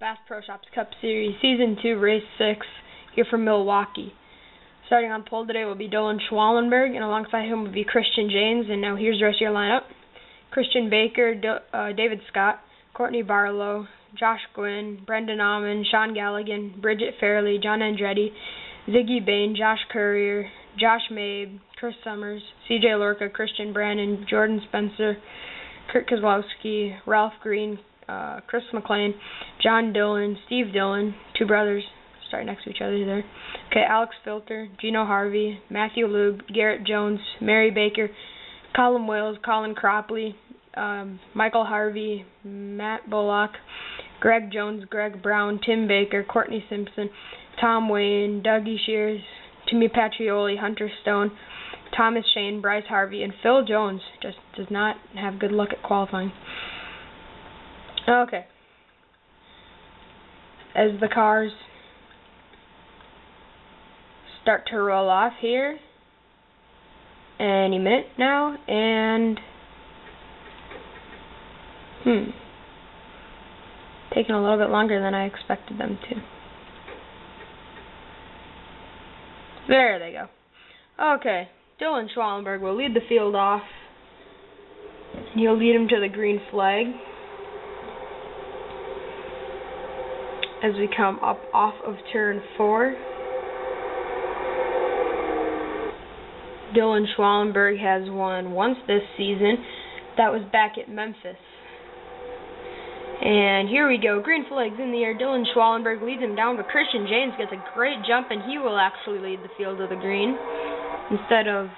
Bass Pro Shops Cup Series, Season 2, Race 6, here from Miluakee. Starting on pole today will be Dylan Schwallenberg, and alongside him will be Christian James. And now here's the rest of your lineup. Christian Baker, David Scott, Courtney Barlow, Josh Gwynn, Brendan Amon, Sean Galligan, Bridget Fairley, John Andretti, Ziggy Bain, Josh Courier, Josh Mabe, Chris Summers, CJ Lorca, Christian Brandon, Jordan Spencer, Kurt Kozlowski, Ralph Green, Chris McLean, John Dillon, Steve Dillon, two brothers starting next to each other there. Okay, Alex Filter, Gino Harvey, Matthew Lube, Garrett Jones, Mary Baker, Colin Wales, Colin Cropley, Michael Harvey, Matt Bullock, Greg Jones, Greg Brown, Tim Baker, Courtney Simpson, Tom Wayne, Dougie Shears, Timmy Patrioli, Hunter Stone, Thomas Shane, Bryce Harvey, and Phil Jones just does not have good luck at qualifying. Okay. As the cars start to roll off here any minute now, and taking a little bit longer than I expected them to. There they go. Okay, Dylan Schwallenberg will lead the field off. He'll lead him to the green flag as we come up off of turn 4. Dylan Schwallenberg has won once this season. That was back at Memphis. And here we go. Green flag's in the air. Dylan Schwallenberg leads him down, but Christian James gets a great jump, and he will actually lead the field to the green instead of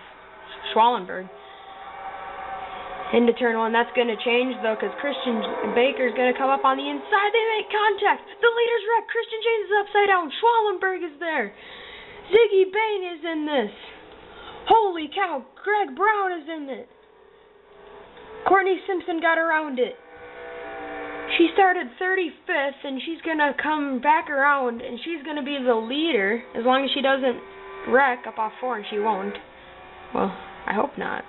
Schwallenberg. Into turn 1. That's going to change, though, because Christian Baker's going to come up on the inside. They make contact. The leader's wrecked. Christian James is upside down. Schwallenberg is there. Ziggy Bain is in this. Holy cow, Greg Brown is in it. Courtney Simpson got around it. She started 35th, and she's going to come back around, and she's going to be the leader, as long as she doesn't wreck up off 4, and she won't. Well, I hope not.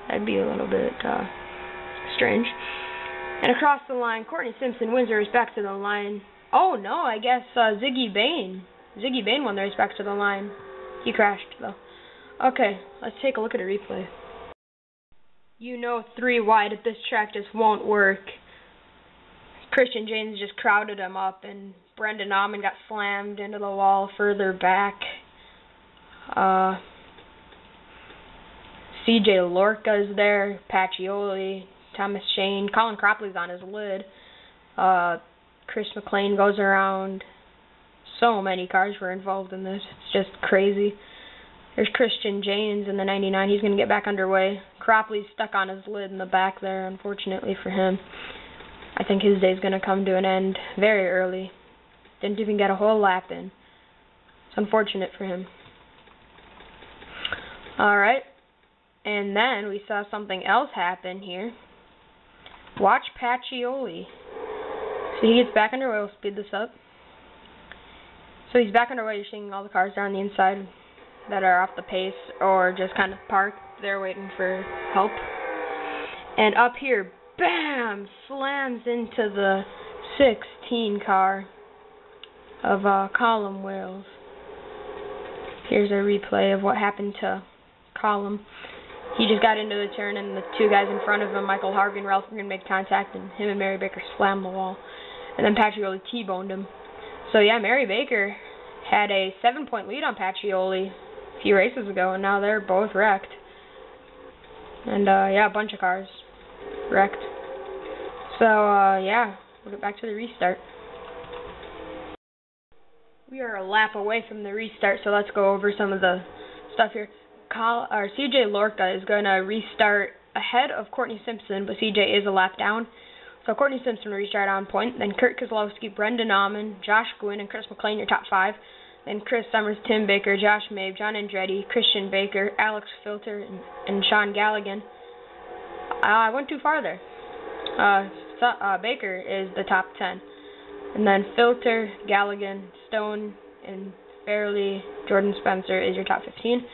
That'd be a little bit strange. And across the line, Courtney Simpson wins the race back to the line. Oh, no, I guess Ziggy Bain. Ziggy Bain won the race back to the line. He crashed, though. Okay, let's take a look at a replay. You know 3 wide at this track just won't work. Christian James just crowded him up, and Brendan Amon got slammed into the wall further back. CJ Lorca is there, Patrioli, Thomas Shane, Colin Cropley's on his lid. Chris McLean goes around. So many cars were involved in this. It's just crazy. There's Christian James in the 99. He's going to get back underway. Cropley's stuck on his lid in the back there, unfortunately for him. I think his day's going to come to an end very early. Didn't even get a whole lap in. It's unfortunate for him. Alright. And then we saw something else happen here. Watch Patrioli. So he gets back underway. We'll speed this up. So he's back underway. You're seeing all the cars down the inside that are off the pace or just kind of parked there waiting for help. And up here, bam! Slams into the 16 car of Colin Wales. Here's a replay of what happened to Colin. He just got into the turn, and the 2 guys in front of him, Michael Harvey and Ralph Green, made contact, and him and Mary Baker slammed the wall. And then Patrioli T-boned him. So yeah, Mary Baker had a 7-point lead on Patrioli a few races ago, and now they're both wrecked. And yeah, a bunch of cars wrecked. So yeah, we'll get back to the restart. We are a lap away from the restart, so let's go over some of the stuff here. CJ Lorca is going to restart ahead of Courtney Simpson, but CJ is a lap down. So Courtney Simpson will restart on point. Then Kurt Kozlowski, Brendan Amon, Josh Gwynn, and Chris McLean, your top 5. Then Chris Summers, Tim Baker, Josh Mabe, John Andretti, Christian Baker, Alex Filter, and Sean Galligan. I went too far there. Baker is the top 10. And then Filter, Galligan, Stone, and Fairley, Jordan Spencer is your top 15.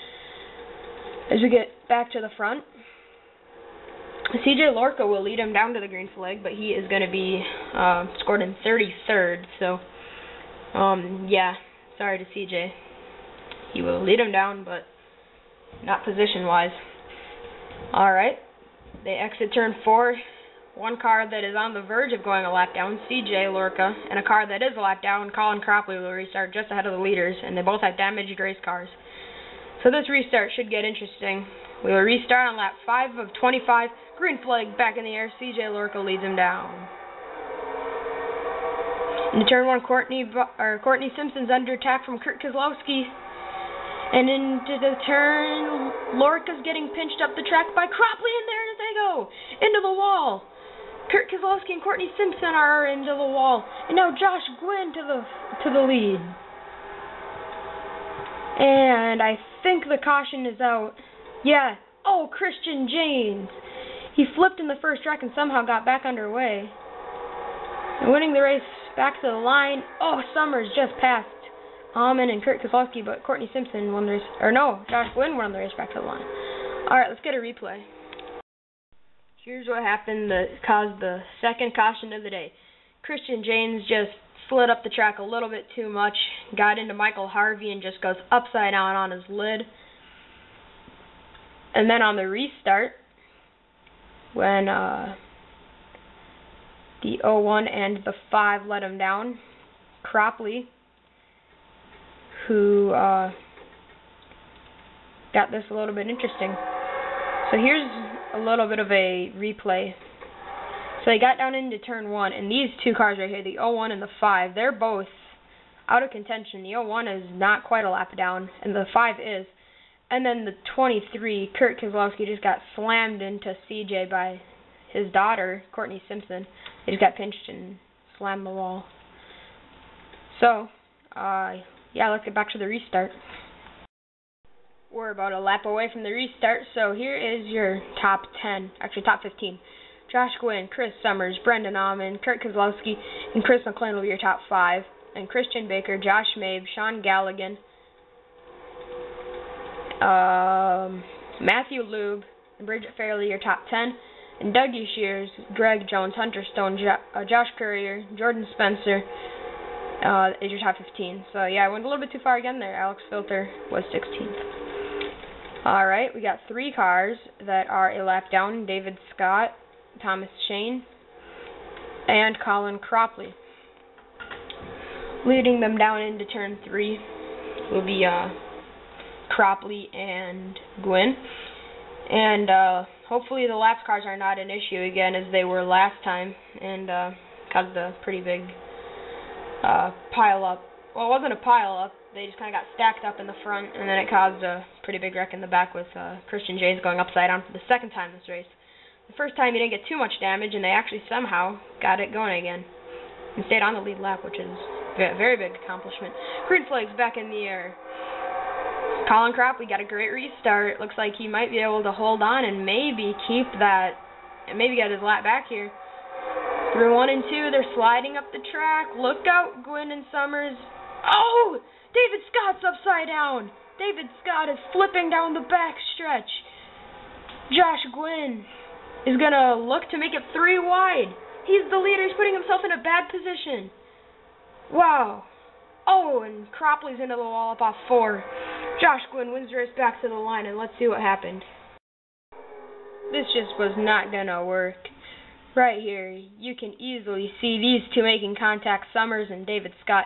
As we get back to the front, CJ Lorca will lead him down to the green flag, but he is going to be scored in 33rd. So, yeah, sorry to CJ. He will lead him down, but not position-wise. All right, they exit turn 4. One car that is on the verge of going a lap down, CJ Lorca, and a car that is a lap down, Colin Cropley, will restart just ahead of the leaders, and they both have damaged race cars. So this restart should get interesting. We will restart on lap 5 of 25. Green flag back in the air. CJ Lorca leads him down. In turn 1, Courtney Simpson's under attack from Kurt Keselowski. And into the turn, Lorca's getting pinched up the track by Cropley, and there they go, into the wall. Kurt Keselowski and Courtney Simpson are into the wall, and now Josh Gwynn to the lead. And I think the caution is out. Yeah. Oh, Christian James. He flipped in the first track and somehow got back underway. And winning the race back to the line. Oh, Summers just passed Almond and Kurt Keselowski, but Courtney Simpson won the race. Or no, Josh Gwynn won the race back to the line. Alright, let's get a replay. Here's what happened that caused the second caution of the day. Christian James just slid up the track a little bit too much, got into Michael Harvey and just goes upside down on his lid. And then on the restart, when the 01 and the 5 let him down, Cropley, who got this a little bit interesting. So here's a little bit of a replay. So they got down into turn 1, and these two cars right here, the 01 and the 5, they're both out of contention. The 01 is not quite a lap down, and the 5 is. And then the 23, Kurt Keselowski, just got slammed into CJ by his daughter, Courtney Simpson. He just got pinched and slammed the wall. So, yeah, let's get back to the restart. We're about a lap away from the restart, so here is your top 10, actually top 15. Josh Gwynn, Chris Summers, Brendan Aumann, Kurt Keselowski, and Chris McLean will be your top 5. And Christian Baker, Josh Mabe, Sean Galligan, Matthew Lube, and Bridget Fairley, your top 10. And Dougie Shears, Greg Jones, Hunter Stone, Josh Courier, Jordan Spencer is your top 15. So, yeah, I went a little bit too far again there. Alex Filter was 16th. Alright, we got 3 cars that are a lap down. David Scott, Thomas Shane, and Colin Cropley. Leading them down into turn 3 will be Cropley and Gwynn. And hopefully the laps cars are not an issue again as they were last time and caused a pretty big pile up. Well, it wasn't a pile up. They just kind of got stacked up in the front, and then it caused a pretty big wreck in the back with Christian James going upside down for the second time this race. The first time he didn't get too much damage, and they actually somehow got it going again and stayed on the lead lap, which is a very big accomplishment. Green flag's back in the air. Colin Cropley got a great restart. Looks like he might be able to hold on and maybe keep that, and maybe get his lap back here. Through 1 and 2, they're sliding up the track. Look out, Gwynn and Summers. Oh! David Scott's upside down. David Scott is flipping down the back stretch. Josh Gwynn is going to look to make it 3 wide. He's the leader. He's putting himself in a bad position. Wow. Oh, and Cropley's into the wall up off 4. Josh Gwynn wins the race back to the line, and let's see what happened. This just was not going to work. Right here, you can easily see these two making contact, Summers and David Scott.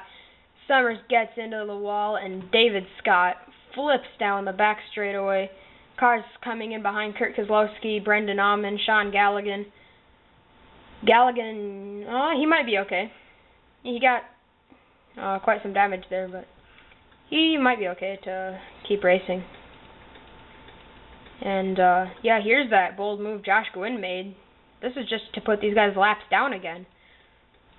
Summers gets into the wall, and David Scott flips down the back straightaway. Cars coming in behind Kurt Keselowski, Brendan Aumann, Sean Galligan. Galligan, he might be okay. He got quite some damage there, but he might be okay to keep racing. And, yeah, here's that bold move Josh Gwynn made. This is just to put these guys' laps down again.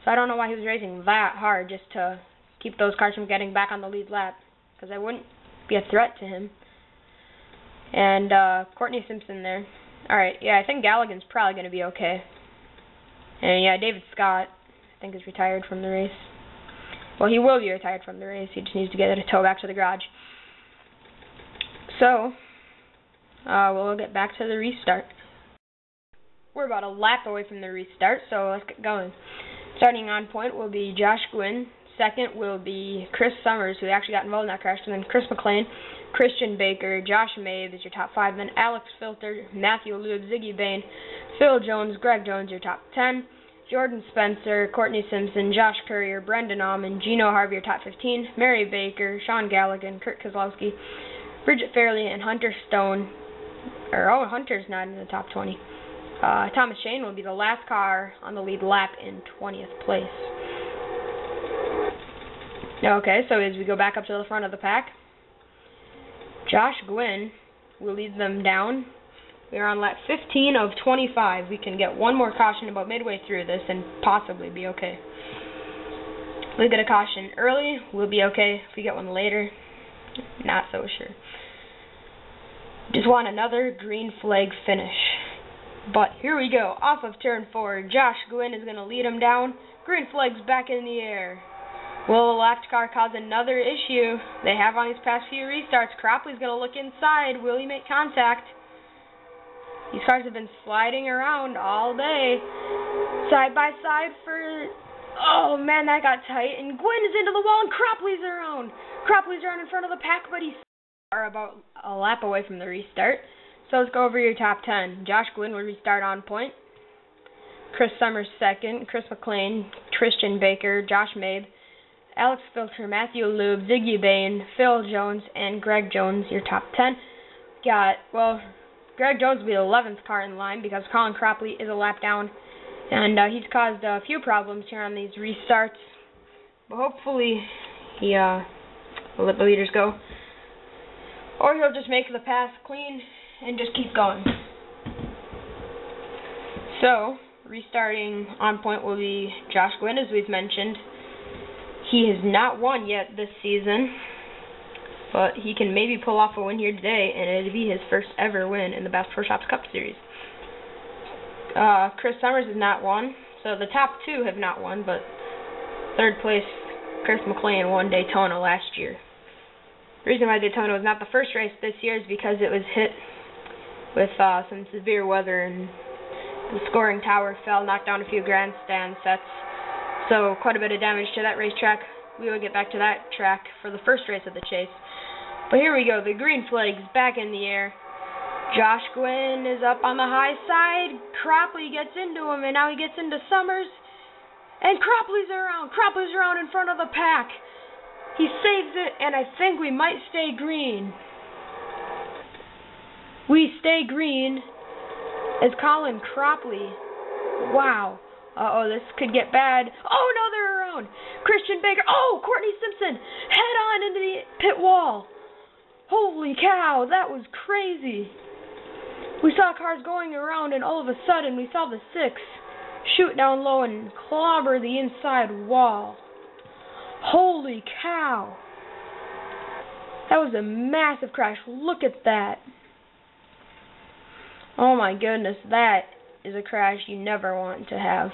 So I don't know why he was racing that hard, just to keep those cars from getting back on the lead lap, because I wouldn't be a threat to him. And Courtney Simpson there. Alright, yeah, I think Galligan's probably going to be okay. And yeah, David Scott, I think, is retired from the race. Well, he will be retired from the race. He just needs to get a tow back to the garage. So, we'll get back to the restart. We're about a lap away from the restart, so let's get going. Starting on point will be Josh Gwynn. Second will be Chris Summers, who actually got involved in that crash, and then Chris McLean, Christian Baker, Josh Mabe is your top 5, then Alex Filter, Matthew Lube, Ziggy Bain, Phil Jones, Greg Jones, your top 10, Jordan Spencer, Courtney Simpson, Josh Courier, Brendan Allman, Gino Harvey, your top 15, Mary Baker, Sean Galligan, Kurt Kozlowski, Bridget Fairley, and Hunter Stone. Hunter's not in the top 20. Thomas Shane will be the last car on the lead lap in 20th place. Okay, so as we go back up to the front of the pack, Josh Gwynn will lead them down. We are on lap 15 of 25. We can get one more caution about midway through this and possibly be okay. If we get a caution early, we'll be okay. If we get one later, not so sure. Just want another green flag finish. But here we go. Off of turn 4, Josh Gwynn is going to lead him down. Green flag's back in the air. Will the left car cause another issue? They have on these past few restarts. Cropley's going to look inside. Will he make contact? These cars have been sliding around all day. Side by side for... Oh, man, that got tight. And Gwynn is into the wall, and Cropley's around. Cropley's around in front of the pack, but he's about a lap away from the restart. So let's go over your top 10. Josh Gwynn will restart on point. Chris Summers second. Chris McLean, Christian Baker, Josh Mabe, Alex Filter, Matthew Lube, Ziggy Bain, Phil Jones, and Greg Jones, your top 10. Greg Jones will be the 11th car in line because Colin Cropley is a lap down, and he's caused a few problems here on these restarts. But hopefully he will let the leaders go, or he'll just make the pass clean and just keep going. So, restarting on point will be Josh Gwynn, as we've mentioned. He has not won yet this season, but he can maybe pull off a win here today, and it'll be his first ever win in the Bass Pro Shops Cup Series. Chris Summers has not won, so the top 2 have not won, but third place, Chris McLean, won Daytona last year. The reason why Daytona was not the first race this year is because it was hit with some severe weather, and the scoring tower fell, knocked down a few grandstand sets. So quite a bit of damage to that racetrack. We will get back to that track for the first race of the chase. But here we go. The green flag's back in the air. Josh Gwynn is up on the high side. Cropley gets into him, and now he gets into Summers. And Cropley's around. Cropley's around in front of the pack. He saves it, and I think we might stay green. We stay green as Colin Cropley. Wow. Uh-oh, this could get bad. Oh, no, they're around. Christian Baker. Oh, Courtney Simpson. Head on into the pit wall. Holy cow, that was crazy. We saw cars going around, and all of a sudden, we saw the 6 shoot down low and clobber the inside wall. Holy cow. That was a massive crash. Look at that. Oh, my goodness, that is a crash you never want to have.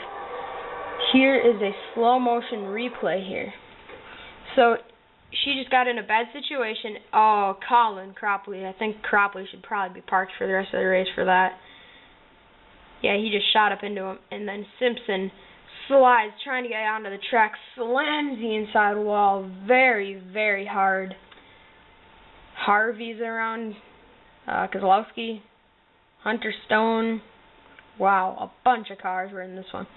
Here is a slow motion replay here. So she just got in a bad situation. Oh, Colin Cropley. I think Cropley should probably be parked for the rest of the race for that. Yeah, he just shot up into him, and then Simpson slides trying to get onto the track, slams the inside wall very, very hard. Harvey's around, Kozlowski, Hunter Stone. Wow, a bunch of cars were in this one.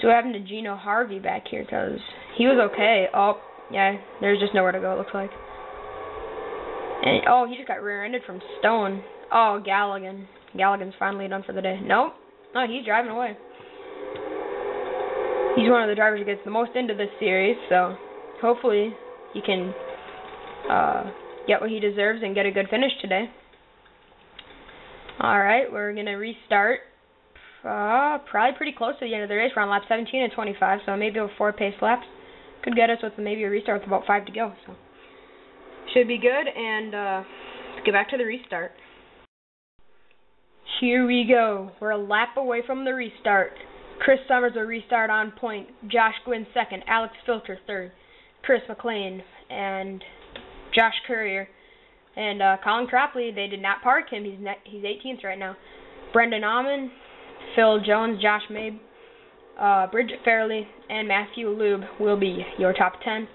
So what happened to Gino Harvey back here? Because he was okay. Oh, yeah, there's just nowhere to go, it looks like. And, oh, he just got rear-ended from Stone. Oh, Galligan. Galligan's finally done for the day. Nope. No, he's driving away. He's one of the drivers who gets the most into this series, so hopefully he can get what he deserves and get a good finish today. Alright, we're going to restart. Probably pretty close to the end of the race. We're on lap 17 and 25, so maybe with 4 pace laps. Could get us with maybe a restart with about 5 to go. So should be good, and let's get back to the restart. Here we go. We're a lap away from the restart. Chris Summers will restart on point. Josh Gwynn second. Alex Filter third. Chris McLean and Josh Courier. And Colin Cropley, they did not park him. He's 18th right now. Brendan Almond, Phil Jones, Josh Mabe, Bridget Fairley, and Matthew Lube will be your top 10.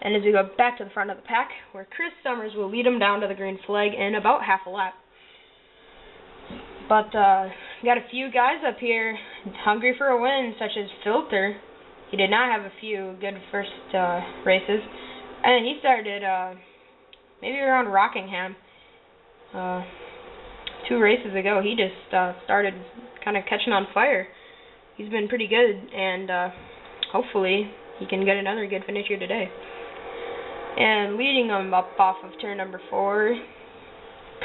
And as we go back to the front of the pack, where Chris Summers will lead them down to the green flag in about half a lap. But we got a few guys up here hungry for a win, such as Filter. He did not have a few good first races, and he started maybe around Rockingham 2 races ago. He just started kind of catching on fire. He's been pretty good, and hopefully he can get another good finish here today. And leading him up off of turn number 4,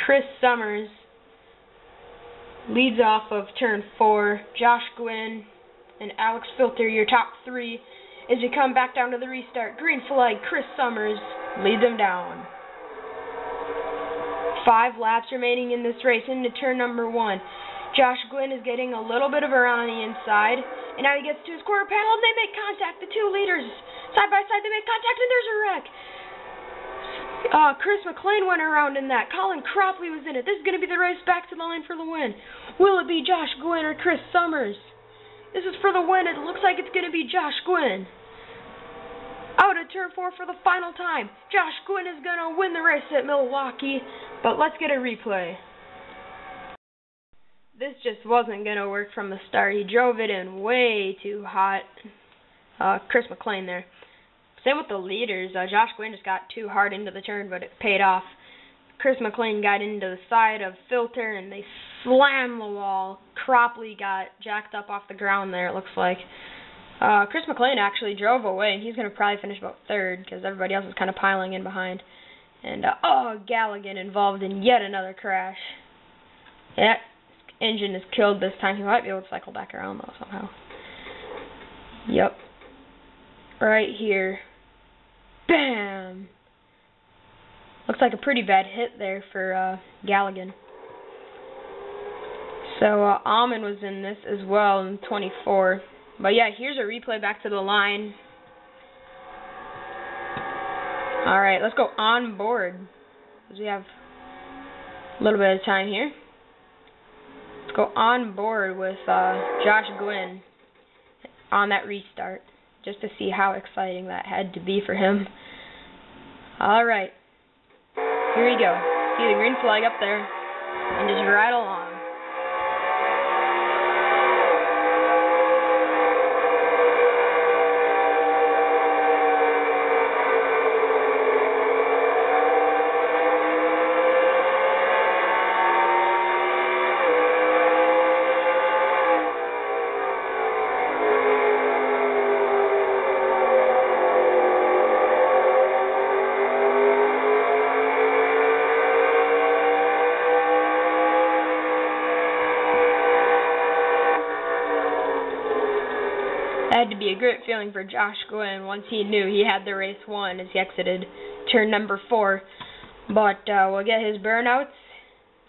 Chris Summers leads off of turn 4. Josh Gwynn and Alex Filter, your top 3, as you come back down to the restart. Green flag, Chris Summers leads them down. 5 laps remaining in this race into turn number 1. Josh Gwynn is getting a little bit of a run on the inside, and now he gets to his quarter panel, and they make contact. The 2 leaders, side by side, they make contact, and there's a wreck. Chris McLean went around in that. Colin Cropley was in it. This is going to be the race back to the line for the win. Will it be Josh Gwynn or Chris Summers? This is for the win. It looks like it's going to be Josh Gwynn. Out at turn 4 for the final time. Josh Gwynn is going to win the race at Miluakee, but let's get a replay. This just wasn't going to work from the start. He drove it in way too hot. Chris McLean there. Same with the leaders. Josh Gwynn just got too hard into the turn, but it paid off. Chris McLean got into the side of Filter, and they slammed the wall. Cropley got jacked up off the ground there, it looks like. Chris McLean actually drove away, and he's going to probably finish about 3rd, because everybody else is kind of piling in behind. And, Galligan involved in yet another crash. Yeah, his engine is killed this time. He might be able to cycle back around, though, somehow. Yep. Right here. Bam! Looks like a pretty bad hit there for Galligan. So Almond was in this as well in 24. But yeah, here's a replay back to the line. Alright, let's go on board, because we have a little bit of time here. Let's go on board with Josh Gwynn on that restart, just to see how exciting that had to be for him. Alright, here we go. See the green flag up there, and just ride along. That had to be a great feeling for Josh Gwynn once he knew he had the race won as he exited turn number 4. But we'll get his burnouts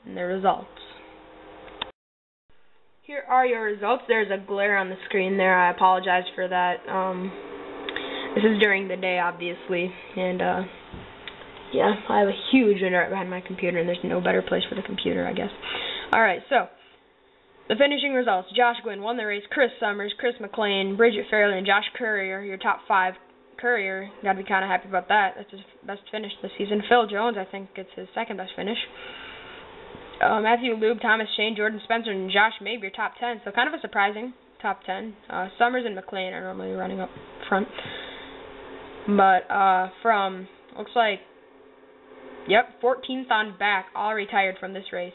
and the results. Here are your results. There's a glare on the screen there. I apologize for that. This is during the day, obviously. And, yeah, I have a huge window right behind my computer, and there's no better place for the computer, I guess. Alright, so the finishing results. Josh Gwynn won the race. Chris Summers, Chris McLean, Bridget Fairley, and Josh Courier, your top 5. Courier, gotta be kind of happy about that. That's his best finish this season. Phil Jones, I think, gets his 2nd best finish. Matthew Lube, Thomas Shane, Jordan Spencer, and Josh Mabe, your top 10. So kind of a surprising top 10. Summers and McLean are normally running up front. But from, looks like, yep, 14th on back, all retired from this race.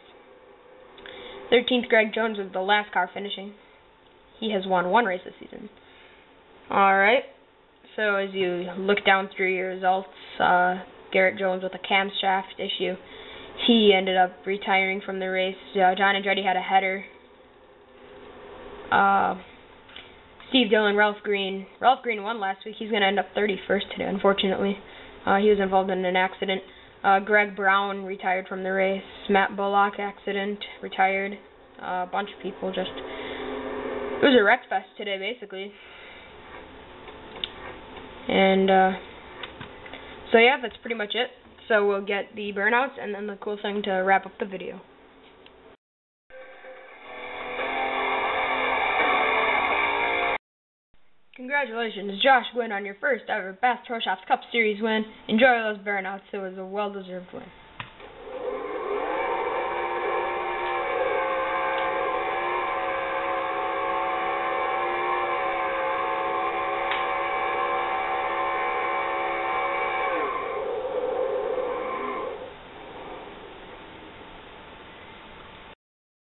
13th, Greg Jones was the last car finishing. He has won 1 race this season. Alright, so as you look down through your results, Garrett Jones with a camshaft issue. He ended up retiring from the race. John Andretti had a header. Steve Dillon, Ralph Green. Ralph Green won last week. He's going to end up 31st today, unfortunately. He was involved in an accident. Greg Brown retired from the race. Matt Bullock accident, retired. A bunch of people just... It was a wreck fest today, basically. And, so yeah, that's pretty much it. So we'll get the burnouts and then the cool thing to wrap up the video. Congratulations, Josh Gwynn, on your first ever Bass Pro Shops Cup Series win. Enjoy those burnouts. It was a well-deserved win.